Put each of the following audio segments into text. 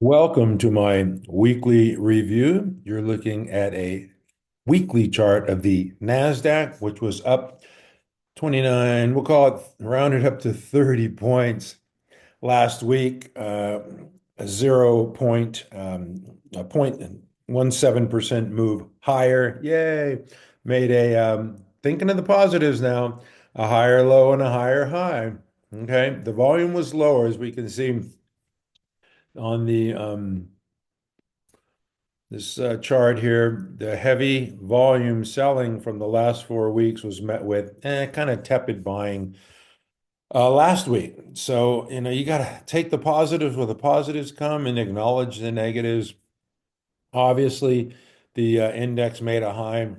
Welcome to my weekly review. You're looking at a weekly chart of the Nasdaq, which was up 29, we'll call it rounded up to 30 points last week, a 0.17% move higher. Yay. Made thinking of the positives now, a higher low and a higher high. Okay. The volume was lower, as we can see on the this chart here. The heavy volume selling from the last 4 weeks was met with kind of tepid buying last week. So, you got to take the positives where the positives come and acknowledge the negatives. Obviously, the index made a high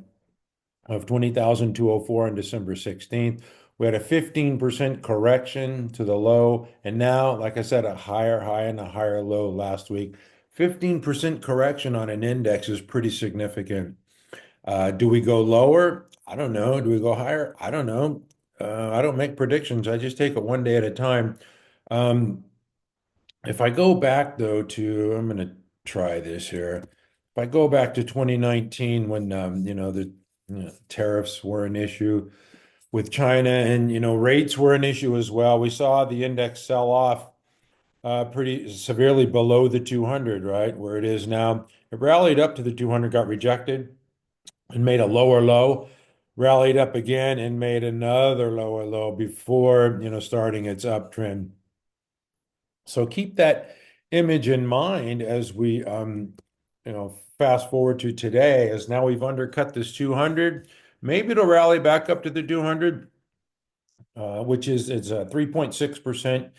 of 20,204 on December 16th. We had a 15% correction to the low, and now, like I said, a higher high and a higher low last week. 15% correction on an index is pretty significant. Do we go lower? I don't know. Do we go higher? I don't know. I don't make predictions. I just take it one day at a time. Um, if I go back though I'm going to try this here. If I go back to 2019 when the tariffs were an issue with China and rates were an issue as well. We saw the index sell off pretty severely below the 200, right? Where it is now. It rallied up to the 200, got rejected and made a lower low, rallied up again and made another lower low before, starting its uptrend. So keep that image in mind as we, fast forward to today, as now we've undercut this 200. Maybe it'll rally back up to the 200, which is it's a 3.6%.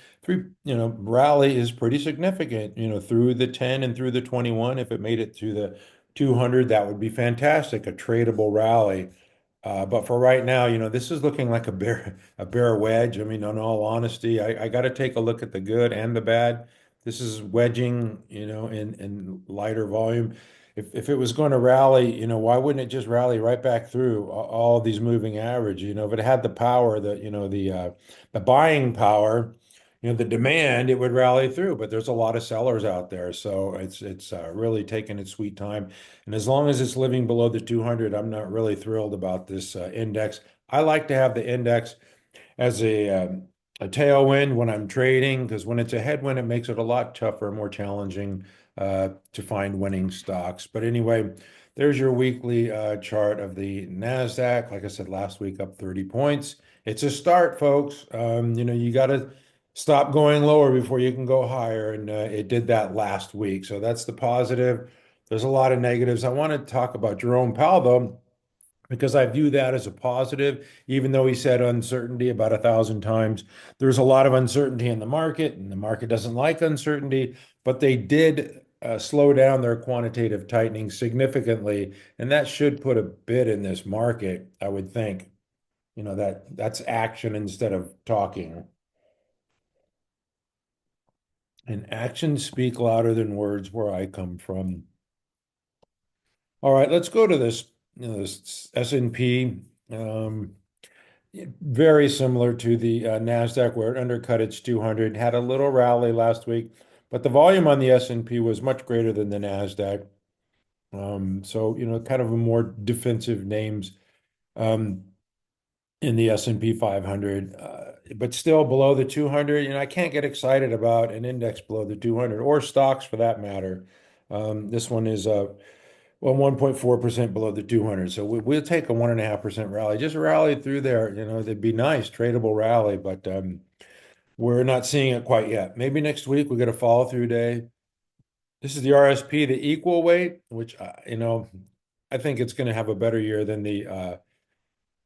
Rally is pretty significant, through the 10 and through the 21. If it made it to the 200, that would be fantastic, a tradable rally. But for right now, this is looking like a bear wedge. I mean, in all honesty, I got to take a look at the good and the bad. This is wedging, in lighter volume. If it was going to rally, why wouldn't it just rally right back through all of these moving average? If it had the power, the buying power, the demand, it would rally through. But there's a lot of sellers out there, so it's really taking its sweet time. And as long as it's living below the 200, I'm not really thrilled about this index. I like to have the index as a tailwind when I'm trading, because when it's a headwind, it makes it a lot tougher, more challenging to find winning stocks. But anyway, there's your weekly chart of the Nasdaq. Like I said last week, up 30 points. It's a start, folks. You got to stop going lower before you can go higher, and it did that last week. So that's the positive. There's a lot of negatives. I want to talk about Jerome Powell, though, because I view that as a positive, even though he said uncertainty about 1,000 times. There's a lot of uncertainty in the market, and the market doesn't like uncertainty, but they did slow down their quantitative tightening significantly, and that should put a bid in this market, I would think. That's action instead of talking. And actions speak louder than words where I come from. All right, let's go to this S&P. Very similar to the Nasdaq, where it undercut its 200, had a little rally last week, but the volume on the S&P was much greater than the Nasdaq. So, kind of a more defensive names um, in the S&P 500, but still below the 200. I can't get excited about an index below the 200 or stocks for that matter. This one is well, 1.4% below the 200. So we'll take a 1.5% rally. Just rally through there. That'd be nice, tradable rally, but we're not seeing it quite yet. Maybe next week we get a follow through day. This is the RSP, the equal weight, which I think it's going to have a better year than the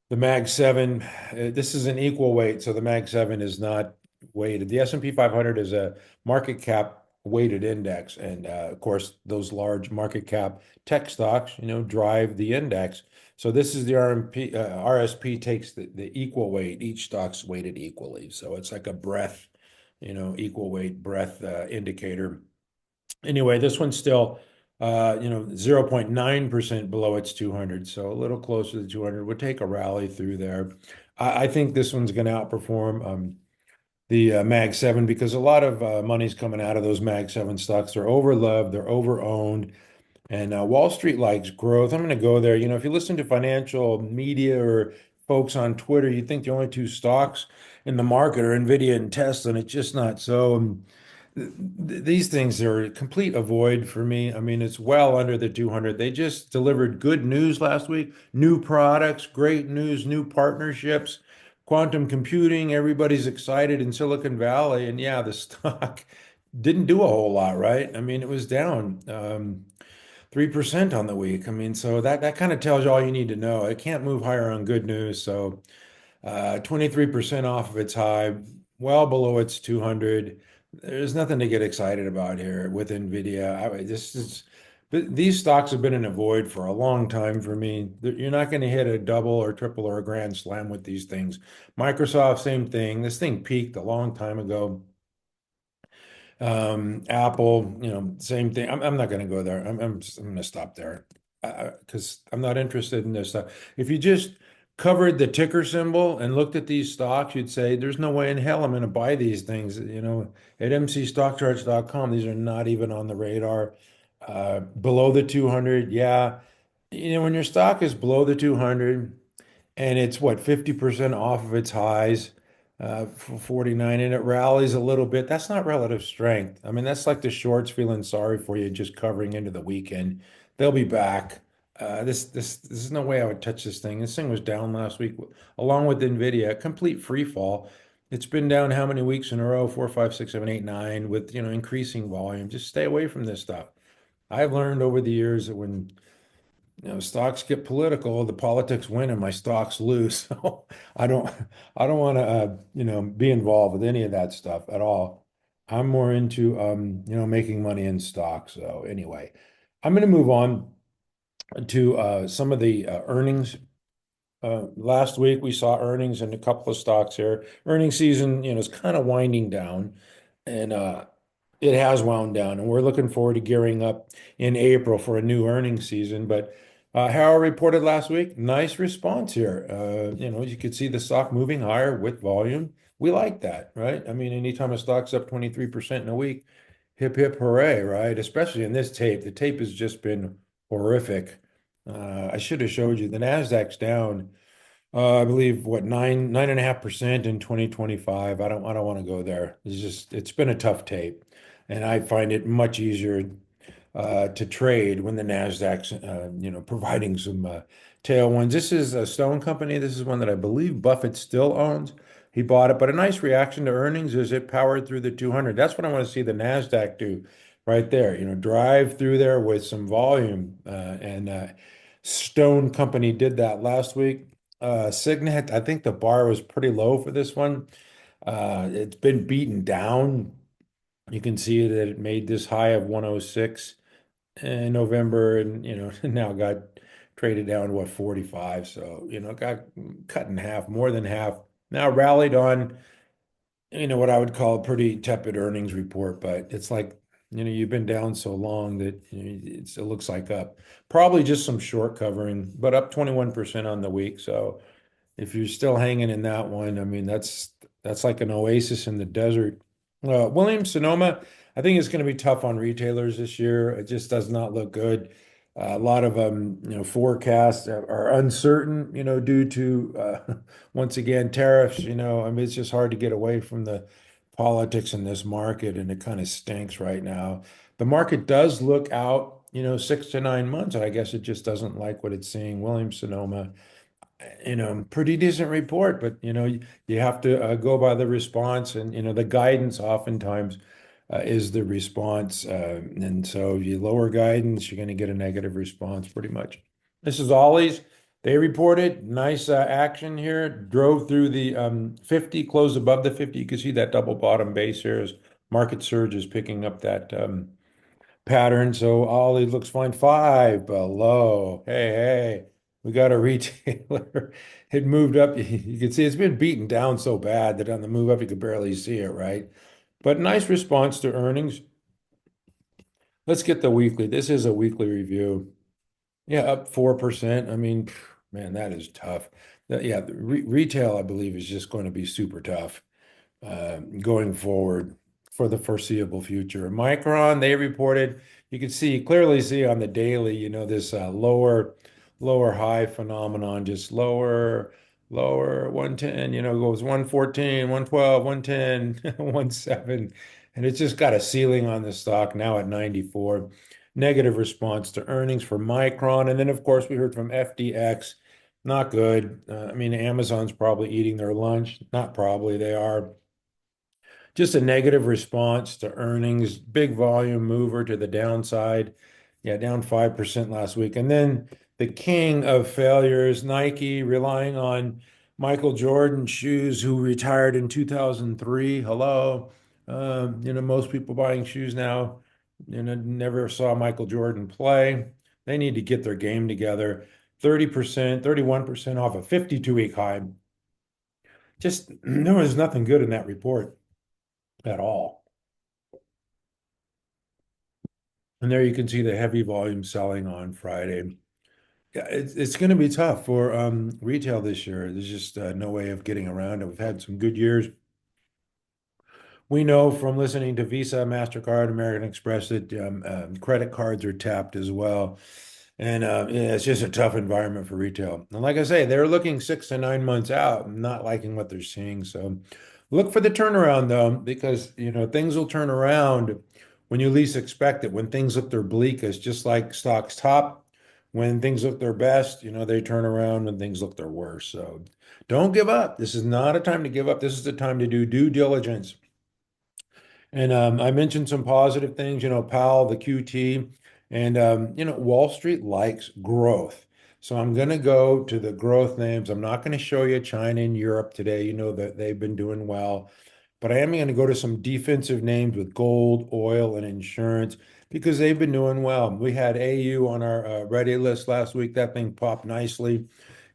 Mag 7. This is an equal weight, so the Mag 7 is not weighted. The S&P 500 is a market cap weighted index, and of course, those large market cap tech stocks, drive the index. So this is the RSP takes the equal weight. Each stock's weighted equally, so it's like a breadth, equal weight breadth indicator. Anyway, this one's still 0.9% below its 200, so a little closer to 200. Would take a rally through there. I think this one's going to outperform. the Mag 7 because a lot of money's coming out of those Mag 7 stocks. They're overloved, they're overowned, and Wall Street likes growth. I'm going to go there. If you listen to financial media or folks on Twitter, you think the only two stocks in the market are Nvidia and Tesla, and it's just not so. These things are a complete avoid for me. I mean, it's well under the 200. They just delivered good news last week, new products, great news, new partnerships, quantum computing. Everybody's excited in Silicon Valley. And yeah, the stock didn't do a whole lot, right? I mean, it was down 3% on the week. I mean, so that kind of tells you all you need to know. It can't move higher on good news. So 23% off of its high, well below its 200. There's nothing to get excited about here with Nvidia. These stocks have been in a void for a long time for me. You're not going to hit a double or triple or a grand slam with these things. Microsoft, same thing. This thing peaked a long time ago. Apple, same thing. I'm not going to go there. I'm going to stop there because I'm not interested in this stuff. If you just covered the ticker symbol and looked at these stocks, you'd say, there's no way in hell I'm going to buy these things. At mcstockcharts.com, these are not even on the radar. Below the 200, yeah. When your stock is below the 200, and it's what 50% off of its highs for 49 and it rallies a little bit. That's not relative strength. I mean, that's like the shorts feeling sorry for you just covering into the weekend. They'll be back. This is no way I would touch this thing. This thing was down last week along with Nvidia, a complete free fall. It's been down how many weeks in a row? 4, 5, 6, 7, 8, 9 with increasing volume. Just stay away from this stuff. I've learned over the years that when stocks get political, the politics win and my stocks lose. So I don't I don't want to be involved with any of that stuff at all. I'm more into making money in stocks. So anyway, I'm going to move on to some of the earnings. Last week we saw earnings in a couple of stocks here. Earnings season, is kind of winding down, and it has wound down, and we're looking forward to gearing up in April for a new earnings season. But Howard reported last week, nice response here. You could see the stock moving higher with volume. We like that, right? I mean, anytime a stock's up 23% in a week, hip hip hooray, right? Especially in this tape. The tape has just been horrific. I should have showed you the Nasdaq's down. I believe what 9.5% in 2025. I don't want to go there. It's been a tough tape, and I find it much easier to trade when the Nasdaq's providing some tailwinds. This is a Stone Company. This is one that I believe Buffett still owns. He bought it, but a nice reaction to earnings is it powered through the 200. That's what I want to see the Nasdaq do right there. Drive through there with some volume, and Stone Company did that last week. Signet, I think the bar was pretty low for this one. It's been beaten down. You can see that it made this high of 106 in November and, now got traded down to what, 45. So, got cut in half, more than half. Now rallied on, what I would call a pretty tepid earnings report, but it's like, you've been down so long that it looks like up. Probably just some short covering, but up 21% on the week. So, if you're still hanging in that one, I mean, that's like an oasis in the desert. Williams Sonoma, I think it's going to be tough on retailers this year. It just does not look good. A lot of forecasts are uncertain, due to once again tariffs. I mean, it's just hard to get away from the politics in this market, and it kind of stinks right now. The market does look out, 6 to 9 months, and I guess it just doesn't like what it's seeing. Williams Sonoma pretty decent report, but you have to go by the response, and the guidance oftentimes is the response, and so if you lower guidance, you're going to get a negative response pretty much. This is Ollie's. They reported nice action here, drove through the 50, closed above the 50. You can see that double bottom base here as market surge is picking up that pattern. So Ollie looks fine. Five below. Hey, we got a retailer. It moved up. You can see it's been beaten down so bad that on the move up, you could barely see it, right? But nice response to earnings. Let's get the weekly. This is a weekly review. Yeah, up 4%. I mean, man, that is tough. Yeah, the retail, I believe, is just going to be super tough. going forward for the foreseeable future. Micron, they reported, you can see clearly see on the daily, this lower high phenomenon, just lower 110, goes 114, 112, 110, 17, and it's just got a ceiling on the stock now at 94. Negative response to earnings for Micron. And then, of course, we heard from FDX. Not good. I mean, Amazon's probably eating their lunch. Not probably, they are. Just a negative response to earnings, big volume mover to the downside. Yeah, down 5% last week. And then the king of failures, Nike, relying on Michael Jordan shoes, who retired in 2003. Hello. Most people buying shoes now, never saw Michael Jordan play. They need to get their game together. 30%, 31% off a 52-week high. Just there was nothing good in that report at all. And there you can see the heavy volume selling on Friday. Yeah, it's going to be tough for retail this year. There's just no way of getting around it. We've had some good years. We know from listening to Visa, MasterCard, American Express that credit cards are tapped as well. And yeah, it's just a tough environment for retail. And like I say, they're looking 6 to 9 months out, not liking what they're seeing. So look for the turnaround though, because things will turn around when you least expect it. When things look their bleakest, just like stocks top, when things look their best, they turn around when things look their worst. So don't give up. This is not a time to give up. This is the time to do due diligence. And I mentioned some positive things, Powell, the QT, and Wall Street likes growth. So I'm going to go to the growth names. I'm not going to show you China and Europe today. You know that they've been doing well, but I am going to go to some defensive names with gold, oil, and insurance because they've been doing well. We had AU on our ready list last week. That thing popped nicely.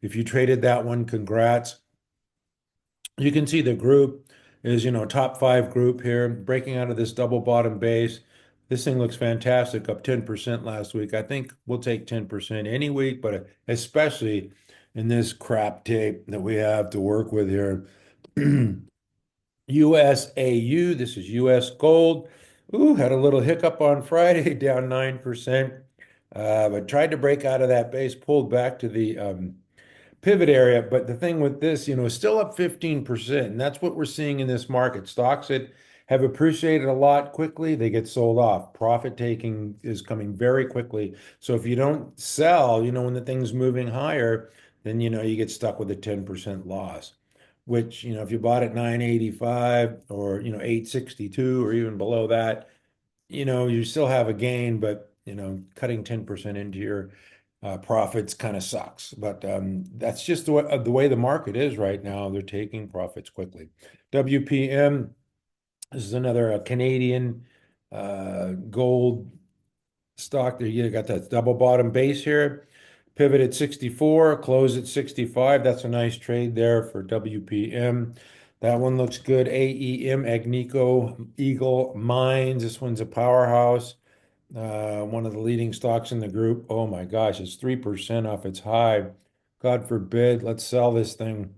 If you traded that one, congrats. You can see the group is, top five group here, breaking out of this double bottom base. This thing looks fantastic, up 10% last week. I think we'll take 10% any week, but especially in this crap tape that we have to work with here. USAU, this is US gold. Ooh, had a little hiccup on Friday, down 9%. But tried to break out of that base, pulled back to the pivot area. But the thing with this, is still up 15%. And that's what we're seeing in this market. Stocks that have appreciated a lot quickly, they get sold off. Profit taking is coming very quickly. So if you don't sell, when the thing's moving higher, then, you get stuck with a 10% loss, which, if you bought at 985 or, 862 or even below that, you still have a gain, but, cutting 10% into your profits kind of sucks. But that's just the way the market is right now. They're taking profits quickly. WPM, this is another Canadian gold stock. There you got that double bottom base here. Pivot at 64, close at 65. That's a nice trade there for WPM. That one looks good. AEM, Agnico Eagle Mines. This one's a powerhouse. One of the leading stocks in the group. Oh my gosh, it's 3% off its high. God forbid, let's sell this thing.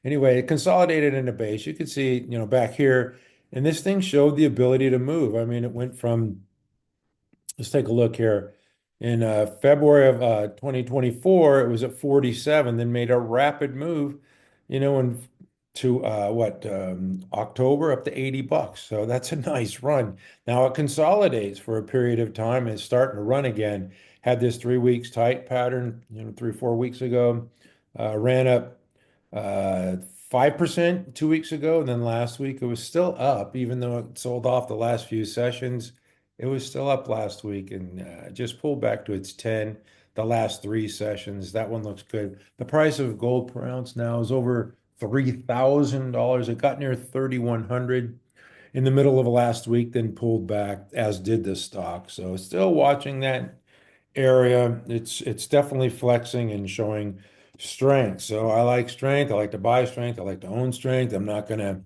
Anyway, it consolidated in a base. You can see, back here, and this thing showed the ability to move. I mean, it went from, let's take a look here. In February of 2024, it was at 47, then made a rapid move, and to October up to $80. So that's a nice run. Now it consolidates for a period of time and it's starting to run again. Had this 3 weeks tight pattern, 3, 4 weeks ago, ran up 5% 2 weeks ago. And then last week it was still up, even though it sold off the last few sessions. It was still up last week and just pulled back to its 10 the last 3 sessions. That one looks good. The price of gold per ounce now is over $3,000. It got near 3,100 in the middle of last week, then pulled back, as did the stock. So still watching that area. It's definitely flexing and showing strength. So I like strength. I like to buy strength. I like to own strength. I'm not gonna,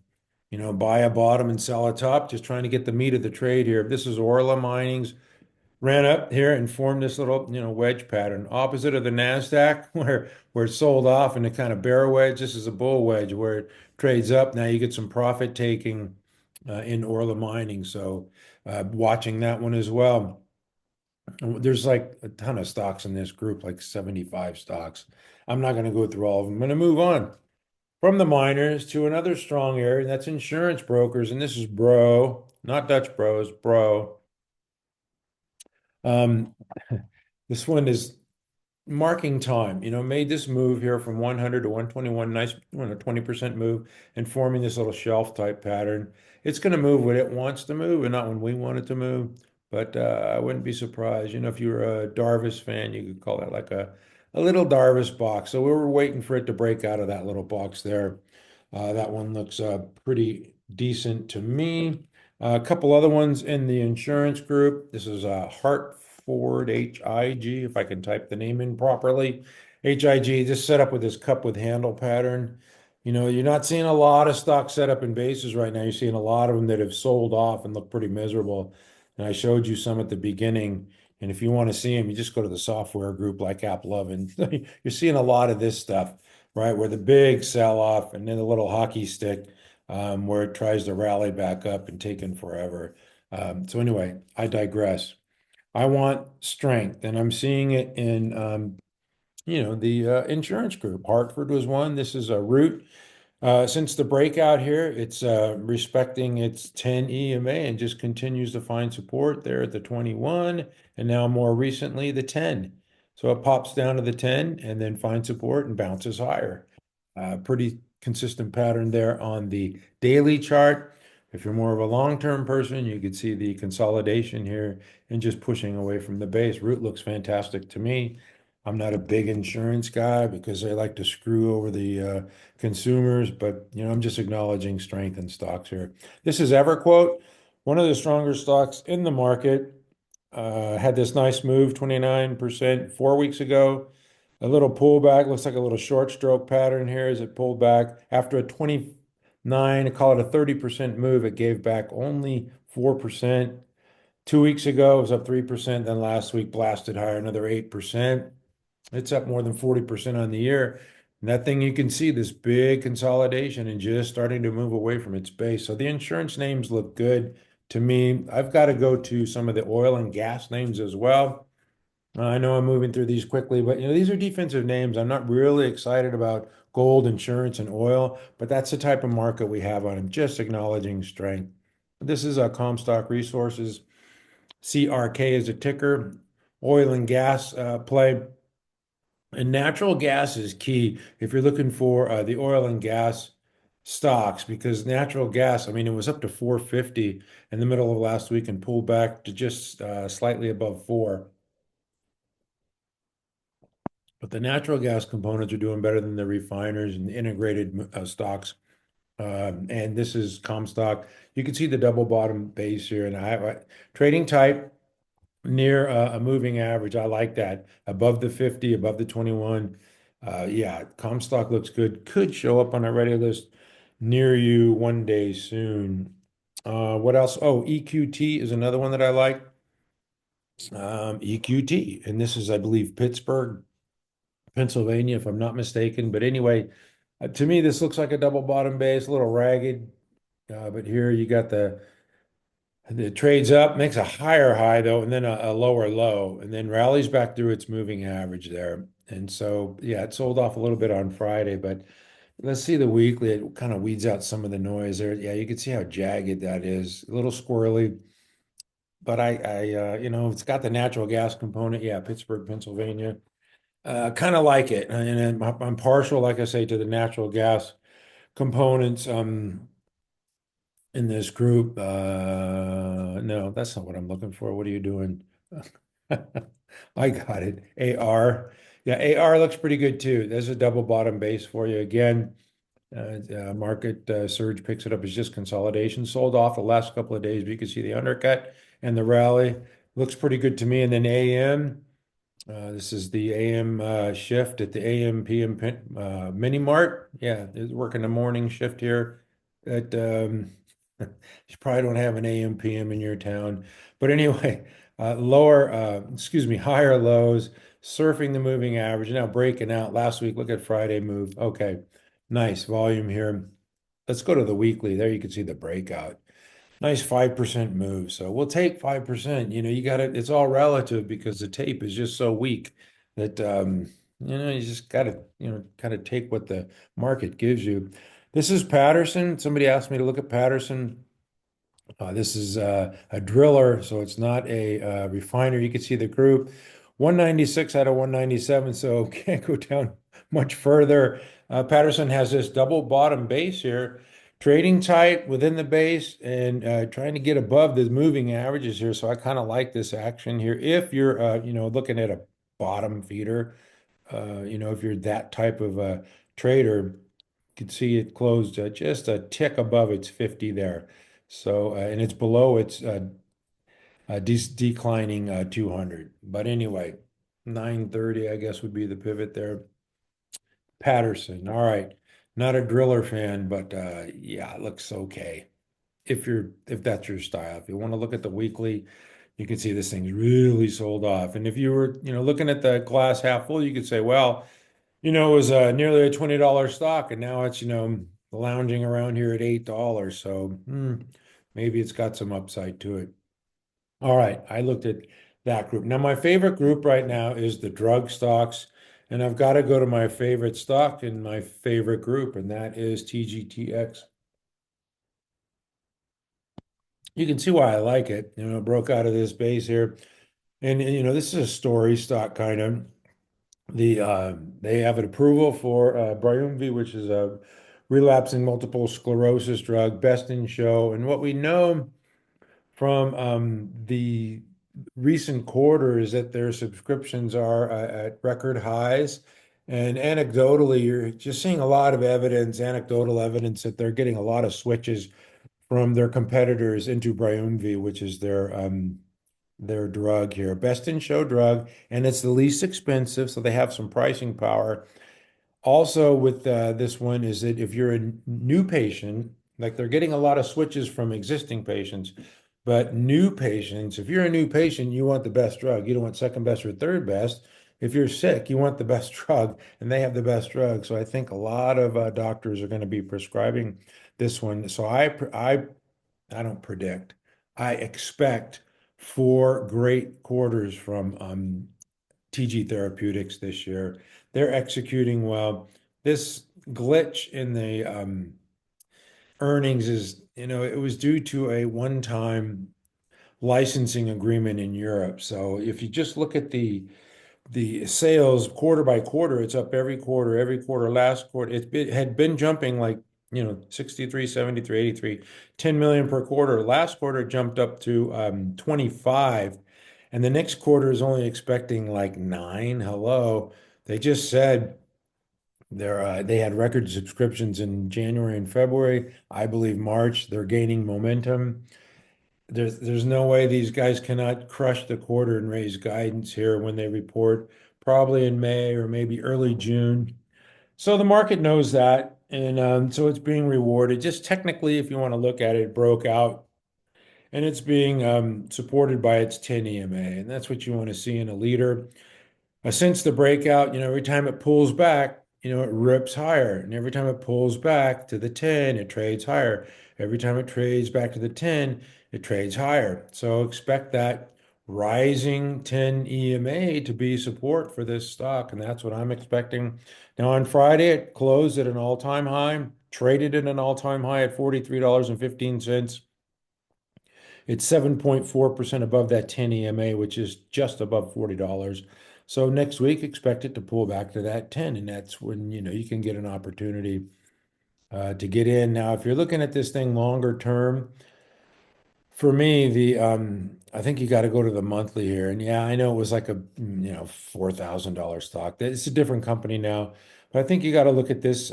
buy a bottom and sell a top. Just trying to get the meat of the trade here. This is Orla Mining's ran up here and formed this little, wedge pattern, opposite of the Nasdaq, where it sold off in a kind of bear wedge. This is a bull wedge where it trades up. Now you get some profit taking in Orla mining. So watching that one as well. There's like a ton of stocks in this group, like 75 stocks. I'm not going to go through all of them. I'm going to move on from the miners to another strong area, and that's insurance brokers. And this is Bro, not Dutch Bros, Bro. Um, this one is marking time, made this move here from 100 to 121, nice, 20% move, and forming this little shelf type pattern. It's going to move when it wants to move and not when we want it to move. But I wouldn't be surprised. If you're a Darvis fan, you could call that like a little Darvis box. So we were waiting for it to break out of that little box there. That one looks pretty decent to me. A couple other ones in the insurance group. This is Hartford HIG, if I can type the name in properly. HIG just set up with this cup with handle pattern. You're not seeing a lot of stock set up in bases right now. You're seeing a lot of them that have sold off and look pretty miserable. And I showed you some at the beginning. And if you want to see them, you just go to the software group like AppLovin. You're seeing a lot of this stuff, right? Where the big sell off and then the little hockey stick where it tries to rally back up and taking forever. So anyway, I digress. I want strength, and I'm seeing it in the insurance group. Hartford was one. This is a root. Since the breakout here, it's respecting its 10 EMA and just continues to find support there at the 21, and now more recently the 10. So it pops down to the 10 and then finds support and bounces higher. Pretty consistent pattern there on the daily chart. If you're more of a long-term person, you could see the consolidation here and just pushing away from the base. Root looks fantastic to me. I'm not a big insurance guy because they like to screw over the consumers, but I'm just acknowledging strength in stocks here. This is EverQuote, one of the stronger stocks in the market. Had this nice move, 29% 4 weeks ago. A little pullback, looks like a little short stroke pattern here as it pulled back. After a 29, call it a 30% move, it gave back only 4%. 2 weeks ago, it was up 3%. Then last week, blasted higher, another 8%. It's up more than 40% on the year. And that thing you can see this big consolidation and just starting to move away from its base. So the insurance names look good to me. I've got to go to some of the oil and gas names as well. I know I'm moving through these quickly, but these are defensive names. I'm not really excited about gold, insurance, and oil, but that's the type of market we have on them, just acknowledging strength. This is a Comstock Resources. CRK is a ticker, oil and gas play. And natural gas is key if you're looking for the oil and gas stocks, because natural gas, I mean, it was up to 450 in the middle of last week and pulled back to just slightly above 4. But the natural gas components are doing better than the refiners and the integrated stocks. And this is Comstock. You can see the double bottom base here, and trading type near a moving average. I like that. Above the 50, above the 21. Yeah, Comstock looks good. Could show up on a ready list near you one day soon. What else? Oh, EQT is another one that I like. EQT, and this is, I believe, Pittsburgh, Pennsylvania, if I'm not mistaken. But anyway, to me, this looks like a double bottom base, a little ragged. But here you got the trades up, makes a higher high though, and then a lower low, and then rallies back through its moving average there. And so, yeah, it sold off a little bit on Friday, but let's see the weekly. It kind of weeds out some of the noise there. Yeah, you can see how jagged that is, a little squirrely. But it's got the natural gas component. Yeah, Pittsburgh, Pennsylvania. Kind of like it, and I'm partial, like I say, to the natural gas components. In this group. No, that's not what I'm looking for. What are you doing? I got it. AR. Yeah, AR looks pretty good too. There's a double bottom base for you again. Market surge picks it up as just consolidation. Sold off the last couple of days, but you can see the undercut and the rally. Looks pretty good to me. And then AM. This is the AM shift at the AM PM mini mart. Yeah, it's working the morning shift here at You probably don't have an AM PM in your town. But anyway, excuse me, higher lows, surfing the moving average, now breaking out. Last week, look at Friday move. Okay, nice volume here. Let's go to the weekly. There you can see the breakout. Nice 5% move. So we'll take 5%. You got to, it's all relative because the tape is just so weak that, you just got to, kind of take what the market gives you. This is Patterson. Somebody asked me to look at Patterson. This is a driller, so it's not a refiner. You can see the group 196 out of 197, so can't go down much further. Patterson has this double bottom base here, trading tight within the base and trying to get above the moving averages here. So I kind of like this action here. If you're, looking at a bottom feeder, if you're that type of a trader, you can see it closed just a tick above its 50 there. So, and it's below its declining 200. But anyway, 930, I guess, would be the pivot there. Patterson. All right. Not a driller fan, but yeah, it looks okay. If that's your style. If you want to look at the weekly, you can see this thing's really sold off. And if you were, looking at the glass half full, you could say, well, it was nearly a $20 stock, and now it's, lounging around here at $8. So maybe it's got some upside to it. All right, I looked at that group. Now, my favorite group right now is the drug stocks, and I've got to go to my favorite stock in my favorite group, and that is TGTX. You can see why I like it. It broke out of this base here. And this is a story stock kind of. They have an approval for Briumvi, which is a relapsing multiple sclerosis drug, best in show. And what we know from the recent quarter is that their subscriptions are at record highs. And anecdotally, you're just seeing a lot of evidence, anecdotal evidence that they're getting a lot of switches from their competitors into Briumvi, which is their drug here, best in show drug, and it's the least expensive, so they have some pricing power. Also, with this one, is that if you're a new patient, like they're getting a lot of switches from existing patients, but new patients, if you're a new patient, you want the best drug. You don't want second best or third best. If you're sick, you want the best drug, and they have the best drug. So I think a lot of doctors are going to be prescribing this one. So I don't predict. I expect four great quarters from TG Therapeutics this year. They're executing well. This glitch in the earnings is, it was due to a one-time licensing agreement in Europe. So if you just look at the sales quarter by quarter, it's up every quarter. Last quarter, it had been jumping like, 63, 73, 83, 10 million per quarter. Last quarter it jumped up to 25. And the next quarter is only expecting like nine. Hello. They just said they had record subscriptions in January and February. I believe March, they're gaining momentum. There's no way these guys cannot crush the quarter and raise guidance here when they report, probably in May or maybe early June. So the market knows that, and so it's being rewarded. Just technically, if you want to look at it, it broke out, and it's being supported by its 10 EMA, and that's what you want to see in a leader. Since the breakout, every time it pulls back, it rips higher. And every time it pulls back to the 10, it trades higher. Every time it trades back to the 10, it trades higher. So expect that rising 10 EMA to be support for this stock. And that's what I'm expecting. Now, on Friday, it closed at an all-time high, traded at an all-time high at $43.15. It's 7.4% above that 10 EMA, which is just above $40. So next week, expect it to pull back to that 10, and that's when you can get an opportunity to get in. Now, if you're looking at this thing longer term, for me, the I think you got to go to the monthly here. And yeah, I know it was like a $4,000 stock. It's a different company now, but I think you got to look at this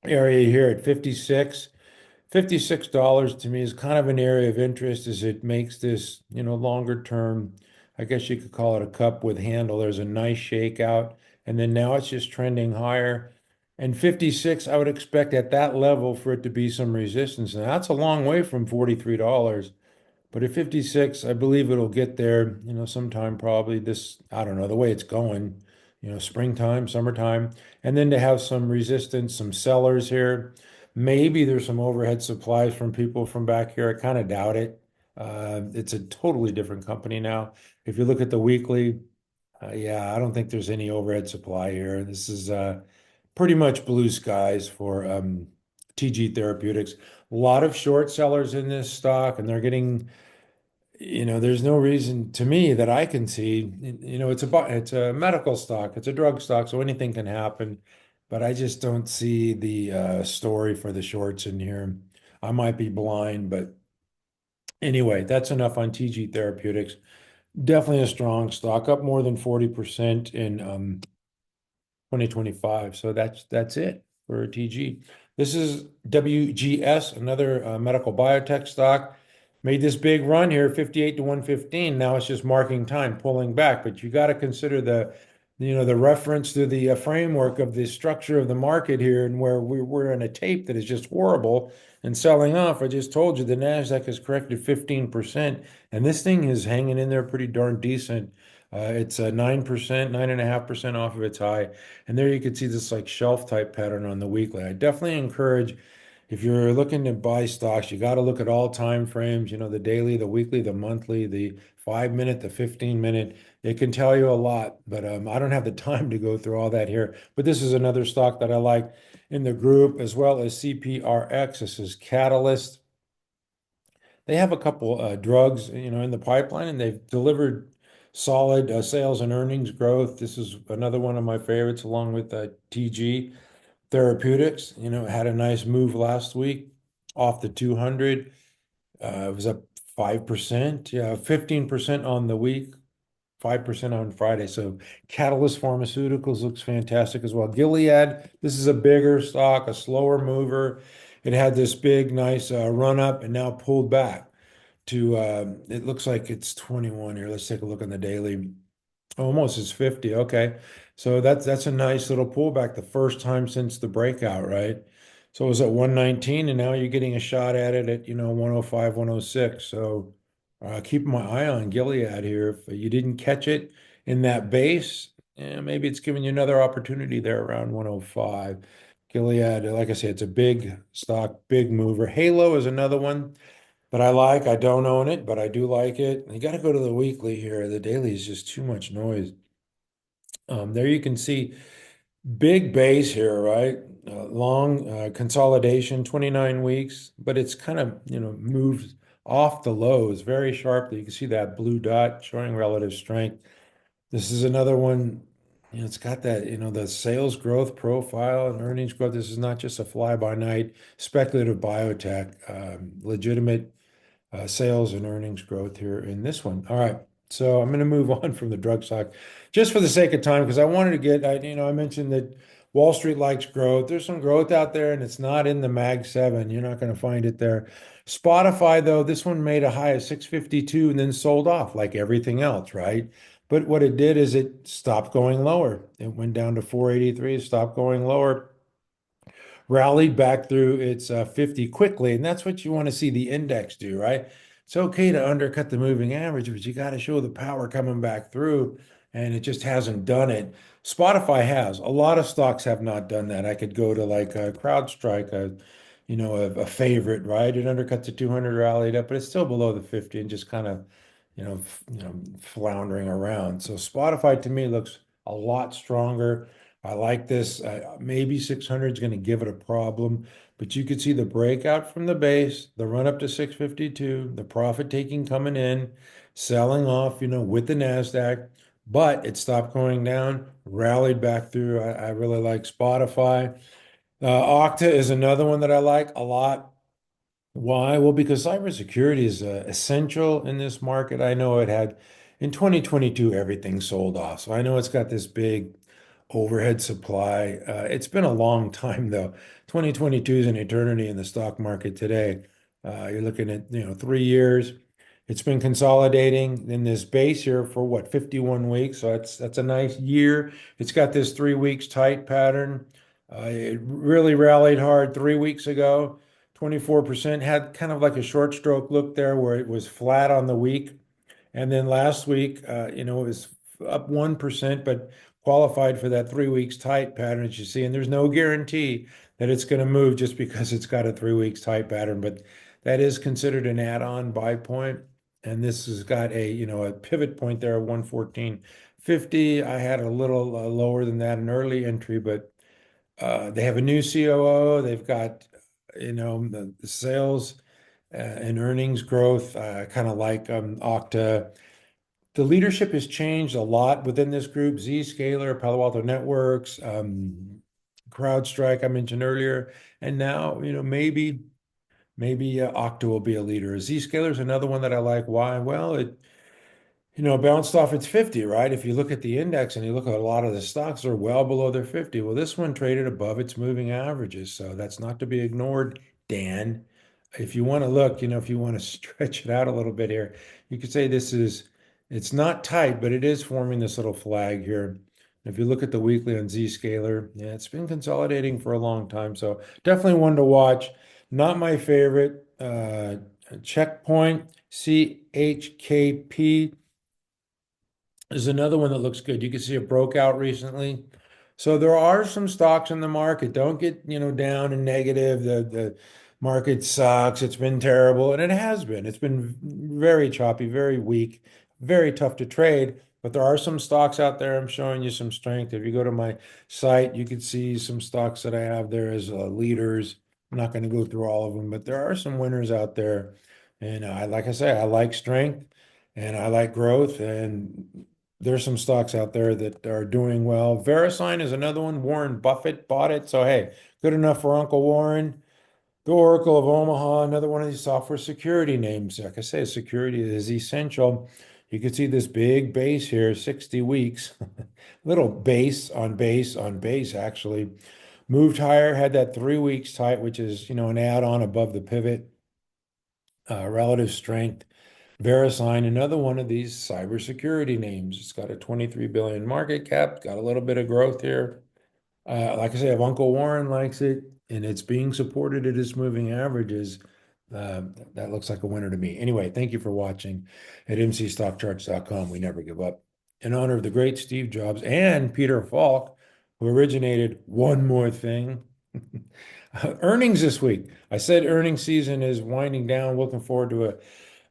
area here at 56. $56 to me is kind of an area of interest as it makes this, longer term. I guess you could call it a cup with handle. There's a nice shakeout, and then now it's just trending higher. And 56, I would expect at that level for it to be some resistance. Now, that's a long way from $43. But at 56, I believe it'll get there, sometime probably this, I don't know, the way it's going, springtime, summertime. And then to have some resistance, some sellers here. Maybe there's some overhead supplies from people from back here. I kind of doubt it. It's a totally different company now. If you look at the weekly, yeah, I don't think there's any overhead supply here. This is pretty much blue skies for TG Therapeutics. A lot of short sellers in this stock, and they're getting, there's no reason to me that I can see. It's a medical stock, it's a drug stock, so anything can happen. But I just don't see the story for the shorts in here. I might be blind, but anyway, that's enough on TG Therapeutics. Definitely a strong stock, up more than 40% in 2025. So that's it for TG. This is WGS, another medical biotech stock. Made this big run here, 58 to 115. Now it's just marking time, pulling back. But you got to consider the reference to the framework of the structure of the market here, and where we're in a tape that is just horrible and selling off. I just told you the Nasdaq has corrected 15%, and this thing is hanging in there pretty darn decent. It's 9%, 9.5% off of its high. And there you can see this like shelf type pattern on the weekly. I definitely encourage, if you're looking to buy stocks, you got to look at all time frames, the daily, the weekly, the monthly, the 5 minute, the 15 minute. It can tell you a lot, but I don't have the time to go through all that here. But this is another stock that I like in the group, as well as CPRX. This is Catalyst. They have a couple drugs, in the pipeline, and they've delivered solid sales and earnings growth. This is another one of my favorites, along with TG Therapeutics. Had a nice move last week off the 200. It was up 5%, yeah, 15% on the week, 5% on Friday. So Catalyst Pharmaceuticals looks fantastic as well. Gilead, this is a bigger stock, a slower mover. It had this big, nice run up and now pulled back to, it looks like it's 21 here. Let's take a look on the daily. Almost is 50. Okay. So that's a nice little pullback, the first time since the breakout, right? So it was at 119, and now you're getting a shot at it at, 105, 106. So keep my eye on Gilead here. If you didn't catch it in that base, maybe it's giving you another opportunity there around 105. Gilead, like I said, it's a big stock, big mover. Halo is another one that I like. I don't own it, but I do like it. You got to go to the weekly here. The daily is just too much noise. There you can see big base here, right? Long consolidation, 29 weeks, but it's kind of, moved off the lows very sharply. You can see that blue dot showing relative strength. This is another one, it's got that, the sales growth profile and earnings growth. This is not just a fly-by-night speculative biotech, legitimate sales and earnings growth here in this one. All right. So I'm going to move on from the drug stock just for the sake of time, because I wanted to I mentioned that Wall Street likes growth. There's some growth out there, and it's not in the Mag 7. You're not going to find it there. Spotify, though, this one made a high of 652 and then sold off like everything else, right? But what it did is it stopped going lower. It went down to 483, stopped going lower, rallied back through its 50 quickly. And that's what you want to see the index do, right? It's okay to undercut the moving average, but you got to show the power coming back through. And it just hasn't done it. Spotify has. A lot of stocks have not done that. I could go to like a CrowdStrike, a favorite, right? It undercut the 200, rallied up, but it's still below the 50 and just kind of, floundering around. So Spotify to me looks a lot stronger. I like this. Maybe 600 is going to give it a problem, but you could see the breakout from the base, the run up to 652, the profit taking coming in, selling off, with the Nasdaq, but it stopped going down, rallied back through. I really like Spotify. OKTA is another one that I like a lot. Why? Well, because cybersecurity is essential in this market. I know it had in 2022, everything sold off. So I know it's got this big overhead supply. It's been a long time though. 2022 is an eternity in the stock market today. You're looking at, 3 years. It's been consolidating in this base here for what, 51 weeks. So that's a nice year. It's got this 3 weeks tight pattern. It really rallied hard 3 weeks ago. 24% had kind of like a short stroke look there where it was flat on the week. And then last week, it was up 1%, but qualified for that 3 weeks tight pattern that you see. And there's no guarantee that it's going to move just because it's got a 3 weeks tight pattern, but that is considered an add-on buy point. And this has got a pivot point there of 114.50. I had a little lower than that, an early entry, but they have a new COO. They've got, the sales and earnings growth, kind of like OKTA. The leadership has changed a lot within this group. Zscaler, Palo Alto Networks, CrowdStrike, I mentioned earlier, and now, maybe Okta will be a leader. Zscaler is another one that I like. Why? Well, it bounced off its 50, right? If you look at the index and you look at a lot of the stocks, are well below their 50. Well, this one traded above its moving averages, so that's not to be ignored, Dan. If you want to look, if you want to stretch it out a little bit here, you could say it's not tight, but it is forming this little flag here. If you look at the weekly on Zscaler, yeah, it's been consolidating for a long time, so definitely one to watch. Not my favorite. Checkpoint, CHKP. There's another one that looks good. You can see it broke out recently. So there are some stocks in the market. Don't get, down and negative. The market sucks. It's been terrible, and it has been. It's been very choppy, very weak, very tough to trade. But there are some stocks out there. I'm showing you some strength. If you go to my site, you can see some stocks that I have there as leaders. I'm not going to go through all of them, but there are some winners out there. And like I say, I like strength and I like growth, and there's some stocks out there that are doing well. VRSN is another one. Warren Buffett bought it. So, hey, good enough for Uncle Warren. The Oracle of Omaha, another one of these software security names. Like I say, security is essential. You can see this big base here, 60 weeks. Little base on base on base, actually. Moved higher, had that 3 weeks tight, which is, an add-on above the pivot. Relative strength. VeriSign, another one of these cybersecurity names. It's got a 23 billion market cap, got a little bit of growth here. Like I say, if Uncle Warren likes it and it's being supported at its moving averages, that looks like a winner to me. Anyway, thank you for watching at mcstockcharts.com. We never give up. In honor of the great Steve Jobs and Peter Falk, who originated one more thing. Earnings this week. I said earnings season is winding down. Looking forward to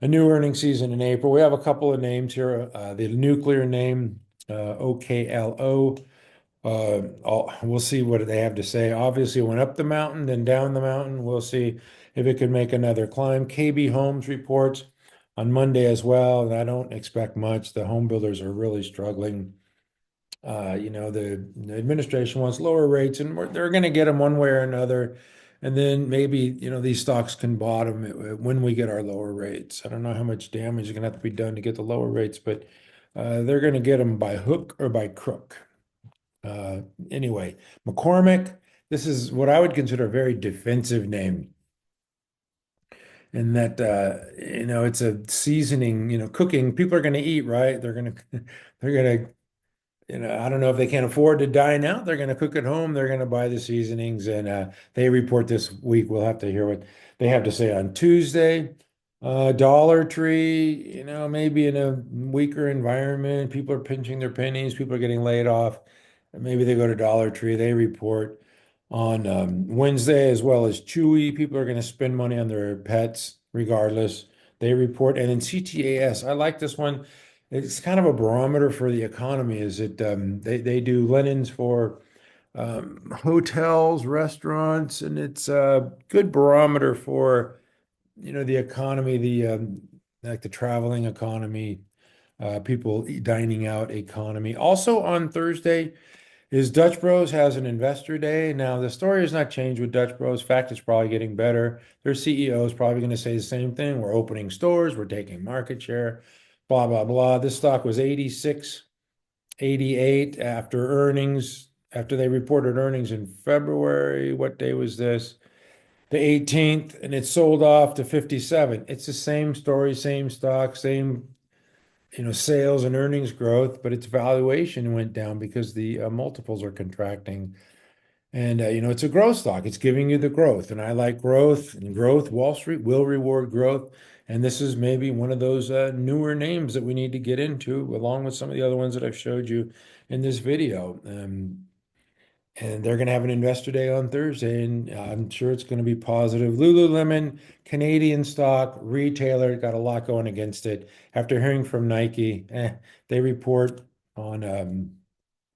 a new earnings season in April. We have a couple of names here. The nuclear name, OKLO. We'll see what they have to say. Obviously, it went up the mountain, then down the mountain. We'll see if it could make another climb. KB Homes reports on Monday as well, and I don't expect much. The home builders are really struggling. The administration wants lower rates, and they're going to get them one way or another. And then maybe, these stocks can bottom when we get our lower rates. I don't know how much damage is going to have to be done to get the lower rates, but they're going to get them by hook or by crook. Anyway, McCormick, this is what I would consider a very defensive name. And that, it's a seasoning, cooking. People are going to eat, right? They're going to I don't know if they can't afford to dine out. They're going to cook at home. They're going to buy the seasonings, and they report this week. We'll have to hear what they have to say on Tuesday. Dollar Tree, maybe in a weaker environment, people are pinching their pennies. People are getting laid off. Maybe they go to Dollar Tree. They report on Wednesday, as well as Chewy. People are going to spend money on their pets regardless. They report, and then CTAS. I like this one. It's kind of a barometer for the economy. Is it they do linens for hotels, restaurants, and it's a good barometer for the economy, the like the traveling economy, people dining out economy. Also on Thursday is Dutch Bros has an investor day. Now the story has not changed with Dutch Bros. In fact, it's probably getting better. Their CEO is probably going to say the same thing. We're opening stores, we're taking market share, blah, blah, blah. This stock was 86.88 after earnings, after they reported earnings in February. What day was this? The 18th, and it sold off to 57. It's the same story, same stock, same, sales and earnings growth, but its valuation went down because the multiples are contracting. And it's a growth stock. It's giving you the growth, and I like growth. And growth, Wall Street will reward growth. And this is maybe one of those newer names that we need to get into, along with some of the other ones that I've showed you in this video. And they're going to have an investor day on Thursday, and I'm sure it's going to be positive. Lululemon, Canadian stock, retailer, got a lot going against it. After hearing from Nike, they report on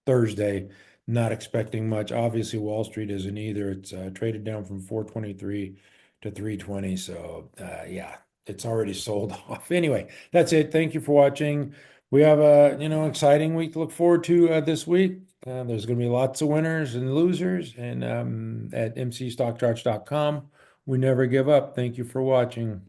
Thursday, not expecting much. Obviously, Wall Street isn't either. It's traded down from 423 to 320. So, yeah, it's already sold off. Anyway, that's it. Thank you for watching. We have a, exciting week to look forward to this week. There's going to be lots of winners and losers, and at mcstockcharts.com. We never give up. Thank you for watching.